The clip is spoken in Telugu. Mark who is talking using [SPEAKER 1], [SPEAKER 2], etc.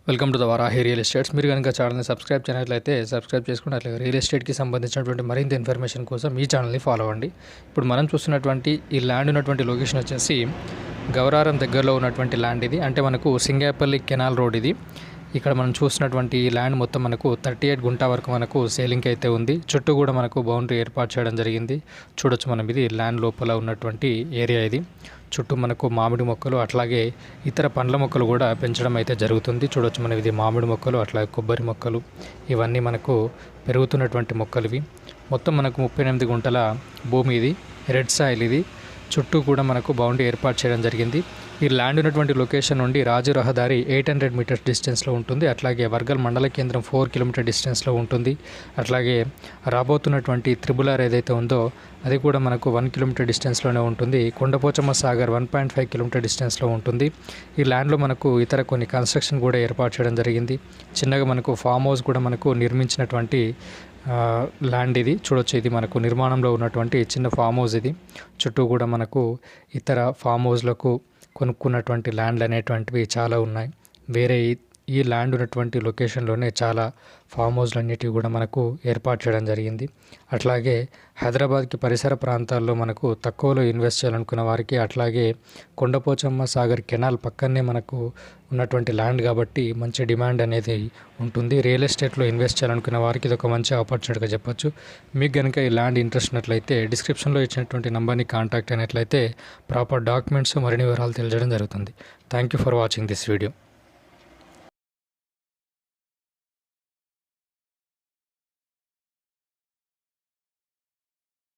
[SPEAKER 1] Welcome to the Varahi real estates. మీరు కనుక ఛానల్ని సబ్స్క్రైబ్ చేయనట్లయితే సబ్స్క్రైబ్ చేసుకున్నట్లయితే రియల్ ఎస్టేట్కి సంబంధించినటువంటి మరింత ఇన్ఫర్మేషన్ కోసం ఈ ఛానల్ని ఫాలో అవ్వండి. ఇప్పుడు మనం చూస్తున్నటువంటి ఈ ల్యాండ్ ఉన్నటువంటి లొకేషన్ వచ్చేసి గౌరారం దగ్గరలో ఉన్నటువంటి ల్యాండ్ ఇది. అంటే మనకు సింగాపల్లి కెనాల్ రోడ్ ఇది. ఇక్కడ మనం చూసినటువంటి ఈ ల్యాండ్ మొత్తం మనకు 38 గుంటా వరకు మనకు సేలింగ్కి అయితే ఉంది. చుట్టూ కూడా మనకు బౌండరీ ఏర్పాటు చేయడం జరిగింది. చూడొచ్చు మనం, ఇది ల్యాండ్ లోపల ఉన్నటువంటి ఏరియా ఇది. చుట్టూ మనకు మామిడి మొక్కలు అట్లాగే ఇతర పండ్ల మొక్కలు కూడా పెంచడం అయితే జరుగుతుంది. చూడొచ్చు మనం, ఇది మామిడి మొక్కలు అట్లాగే కొబ్బరి మొక్కలు, ఇవన్నీ మనకు పెరుగుతున్నటువంటి మొక్కలు ఇవి. మొత్తం మనకు 38 గుంటల భూమి ఇది, రెడ్ సాయిల్ ఇది. చుట్టూ కూడా మనకు బౌండరీ ఏర్పాటు చేయడం జరిగింది. ఈ ల్యాండ్ ఉన్నటువంటి లొకేషన్ నుండి రాజు రహదారి 800 మీటర్స్ డిస్టెన్స్లో ఉంటుంది. అట్లాగే వర్గల్ మండల కేంద్రం 4 కిలోమీటర్ డిస్టెన్స్లో ఉంటుంది. అట్లాగే రాబోతున్నటువంటి త్రిబుల్ ఆర్ ఏదైతే ఉందో అది కూడా మనకు 1 కిలోమీటర్ డిస్టెన్స్లోనే ఉంటుంది. కొండపోచమ్మ సాగర్ 1.5 కిలోమీటర్ డిస్టెన్స్లో ఉంటుంది. ఈ ల్యాండ్లో మనకు ఇతర కొన్ని కన్స్ట్రక్షన్ కూడా ఏర్పాటు చేయడం జరిగింది. చిన్నగా మనకు ఫామ్ హౌస్ కూడా మనకు నిర్మించినటువంటి ల్యాండ్ ఇది. చూడొచ్చు, ఇది మనకు నిర్మాణంలో ఉన్నటువంటి చిన్న ఫామ్ హౌస్ ఇది. చుట్టూ కూడా మనకు ఇతర ఫామ్ హౌస్లకు కొనుక్కున్నటువంటి ల్యాండ్లు అనేటువంటివి చాలా ఉన్నాయి. వేరే ఈ ల్యాండ్ ఉన్నటువంటి లొకేషన్లోనే చాలా ఫామ్ హౌస్లు అన్నిటివి కూడా మనకు ఏర్పాటు చేయడం జరిగింది. అట్లాగే హైదరాబాద్కి పరిసర ప్రాంతాల్లో మనకు తక్కువలో ఇన్వెస్ట్ చేయాలనుకున్న వారికి, అట్లాగే కొండపోచమ్మ సాగర్ కెనాల్ పక్కనే మనకు ఉన్నటువంటి ల్యాండ్ కాబట్టి మంచి డిమాండ్ అనేది ఉంటుంది. రియల్ ఎస్టేట్లో ఇన్వెస్ట్ చేయాలనుకున్న వారికి ఇది ఒక మంచి ఆపర్చునిటీగా చెప్పొచ్చు. మీకు కనుక ఈ ల్యాండ్ ఇంట్రెస్ట్ ఉన్నట్లయితే డిస్క్రిప్షన్లో ఇచ్చినటువంటి నెంబర్ని కాంటాక్ట్ అయినట్లయితే ప్రాపర్ డాక్యుమెంట్స్ మరిన్ని వివరాలు తెలియజేయడం జరుగుతుంది. Thank you for watching this video.